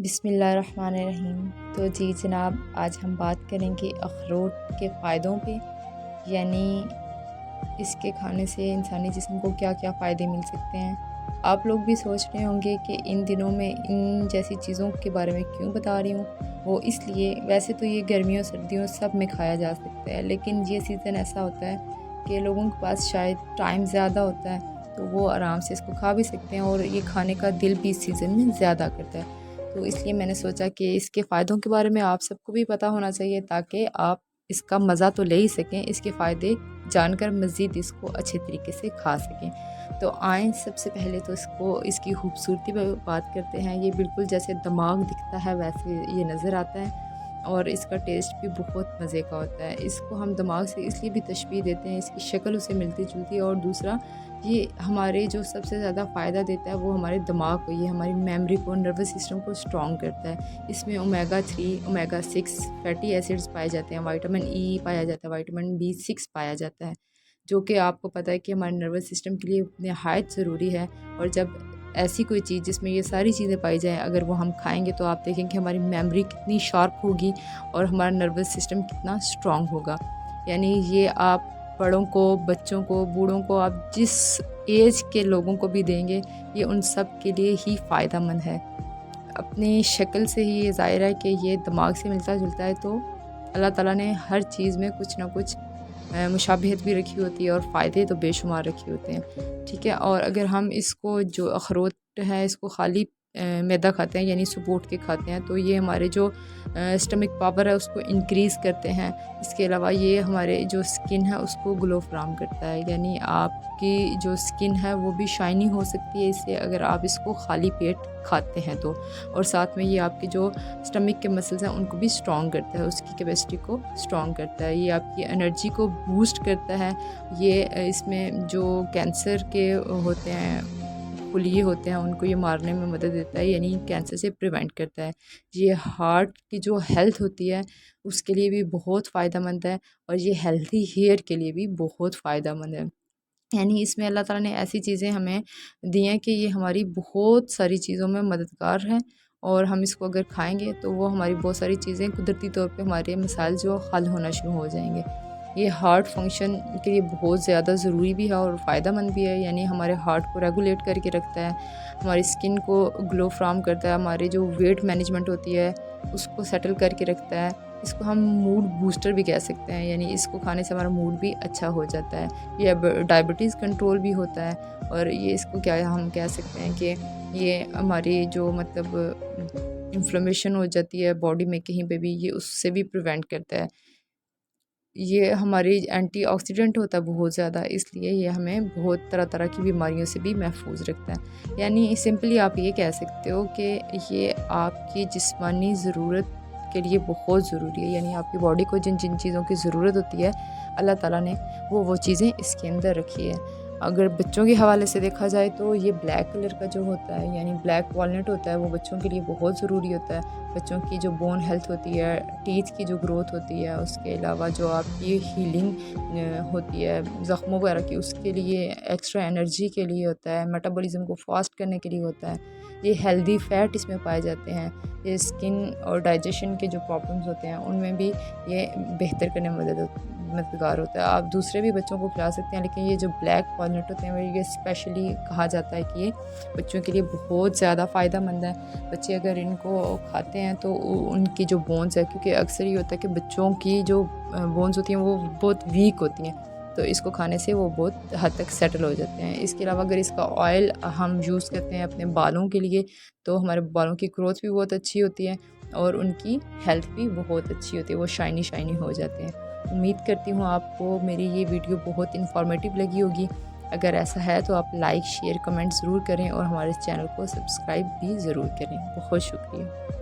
बिस्मिल्लाहिर्रहमानिर्रहीम। तो जी जनाब, आज हम बात करेंगे अखरोट के फ़ायदों पे, यानी इसके खाने से इंसानी जिस्म को क्या क्या फ़ायदे मिल सकते हैं। आप लोग भी सोच रहे होंगे कि इन दिनों में इन जैसी चीज़ों के बारे में क्यों बता रही हूँ। वो इसलिए, वैसे तो ये गर्मियों सर्दियों सब में खाया जा सकता है, लेकिन ये सीज़न ऐसा होता है कि लोगों के पास शायद टाइम ज़्यादा होता है, तो वो आराम से इसको खा भी सकते हैं और ये खाने का दिल भी इस सीज़न में ज़्यादा करता है। तो इसलिए मैंने सोचा कि इसके फ़ायदों के बारे में आप सबको भी पता होना चाहिए, ताकि आप इसका मज़ा तो ले ही सकें, इसके फ़ायदे जानकर मज़ीद इसको अच्छे तरीके से खा सकें। तो आएँ, सबसे पहले तो इसकी खूबसूरती पर बात करते हैं। ये बिल्कुल जैसे दिमाग दिखता है वैसे ये नज़र आता है और इसका टेस्ट भी बहुत मज़े का होता है। इसको हम दिमाग से इसलिए भी तशबीह देते हैं, इसकी शक्ल उससे मिलती-जुलती है, और दूसरा ये हमारे जो सबसे ज़्यादा फ़ायदा देता है वो हमारे दिमाग को, ये हमारी मेमोरी को, नर्वस सिस्टम को स्ट्रॉन्ग करता है। इसमें ओमेगा 3, ओमेगा 6 फैटी एसिड्स पाए जाते हैं, विटामिन ई पाया जाता है, विटामिन B6 पाया जाता है, जो कि आपको पता है कि हमारे नर्वस सिस्टम के लिए नहायत ज़रूरी है। और जब ऐसी कोई चीज़ जिसमें ये सारी चीज़ें पाई जाएँ, अगर वो हम खाएँगे, तो आप देखेंगे हमारी मेमोरी कितनी शार्प होगी और हमारा नर्वस सिस्टम कितना स्ट्रॉन्ग होगा। यानी ये आप बड़ों को, बच्चों को, बूढ़ों को, आप जिस एज के लोगों को भी देंगे, ये उन सब के लिए ही फ़ायदेमंद है। अपनी शक्ल से ही ये ज़ाहिर है कि ये दिमाग से मिलता-जुलता है, तो अल्लाह ताला ने हर चीज़ में कुछ ना कुछ मुशाबहत भी रखी होती है और फ़ायदे तो बेशुमार रखे होते हैं, ठीक है। और अगर हम इसको, जो अखरोट है, इसको खाली मैदा खाते हैं, यानी सुबोट के खाते हैं, तो ये हमारे जो स्टमक पावर है उसको इंक्रीज़ करते हैं। इसके अलावा ये हमारे जो स्किन है उसको ग्लो फराहम करता है, यानी आपकी जो स्किन है वो भी शाइनी हो सकती है इससे, अगर आप इसको खाली पेट खाते हैं तो। और साथ में ये आपके जो स्टमक के मसल्स हैं उनको भी स्ट्रॉन्ग करता है, उसकी कैपेसिटी को स्ट्रॉन्ग करता है, ये आपकी एनर्जी को बूस्ट करता है। ये इसमें जो कैंसर के होते हैं, फुलिये होते हैं, उनको ये मारने में मदद देता है, यानी कैंसर से प्रिवेंट करता है। ये हार्ट की जो हेल्थ होती है उसके लिए भी बहुत फ़ायदेमंद है, और ये हेल्थी हेयर के लिए भी बहुत फ़ायदेमंद है। यानी इसमें अल्लाह ताला ने ऐसी चीज़ें हमें दी हैं कि ये हमारी बहुत सारी चीज़ों में मददगार है, और हम इसको अगर खाएँगे तो वो हमारी बहुत सारी चीज़ें कुदरती तौर पे, हमारे मसाइल जो हल होना शुरू हो जाएँगे। ये हार्ट फंक्शन के लिए बहुत ज़्यादा ज़रूरी भी है और फ़ायदेमंद भी है, यानी हमारे हार्ट को रेगुलेट करके रखता है, हमारी स्किन को ग्लो फराहम करता है, हमारे जो वेट मैनेजमेंट होती है उसको सेटल करके रखता है। इसको हम मूड बूस्टर भी कह सकते हैं, यानी इसको खाने से हमारा मूड भी अच्छा हो जाता है। ये अब डायबिटीज़ कंट्रोल भी होता है, और ये इसको क्या हम कह सकते हैं कि ये हमारी जो मतलब इन्फ्लेमेशन हो जाती है बॉडी में कहीं पे भी, ये उससे भी प्रिवेंट करता है। ये हमारी एंटीऑक्सीडेंट होता है बहुत ज़्यादा, इसलिए ये हमें बहुत तरह-तरह की बीमारियों से भी महफूज रखता है। यानी सिंपली आप ये कह सकते हो कि ये आपकी जिस्मानी ज़रूरत के लिए बहुत ज़रूरी है, यानी आपकी बॉडी को जिन-जिन चीज़ों की ज़रूरत होती है, अल्लाह ताला ने वो चीज़ें इसके अंदर रखी है। अगर बच्चों के हवाले से देखा जाए तो ये ब्लैक कलर का जो होता है, यानी ब्लैक वॉलनट होता है, वो बच्चों के लिए बहुत ज़रूरी होता है। बच्चों की जो बोन हेल्थ होती है, टीथ की जो ग्रोथ होती है, उसके अलावा जो आपकी हीलिंग होती है ज़ख्मों वगैरह की, उसके लिए एक्स्ट्रा एनर्जी के लिए होता है, मेटाबॉलिज्म को फास्ट करने के लिए होता है। ये हेल्दी फैट इसमें पाए जाते हैं। ये स्किन और डाइजेशन के जो प्रॉब्लम्स होते हैं उनमें भी ये बेहतर करने में मददगार होता है। आप दूसरे भी बच्चों को खिला सकते हैं, लेकिन ये जो ब्लैक वॉलनट होते हैं ये स्पेशली कहा जाता है कि ये बच्चों के लिए बहुत ज़्यादा फ़ायदेमंद है। बच्चे अगर इनको खाते हैं तो उनकी जो बोन्स है, क्योंकि अक्सर ये होता है कि बच्चों की जो बोन्स होती हैं वो बहुत वीक होती हैं, तो इसको खाने से वो बहुत हद तक सेटल हो जाते हैं। इसके अलावा अगर इसका ऑयल हम यूज़ करते हैं अपने बालों के लिए, तो हमारे बालों की ग्रोथ भी बहुत अच्छी होती है और उनकी हेल्थ भी बहुत अच्छी होती है, वो शाइनी शाइनी हो जाते हैं। उम्मीद करती हूँ आपको मेरी ये वीडियो बहुत इन्फॉर्मेटिव लगी होगी। अगर ऐसा है तो आप लाइक, शेयर, कमेंट ज़रूर करें और हमारे चैनल को सब्सक्राइब भी ज़रूर करें। बहुत शुक्रिया।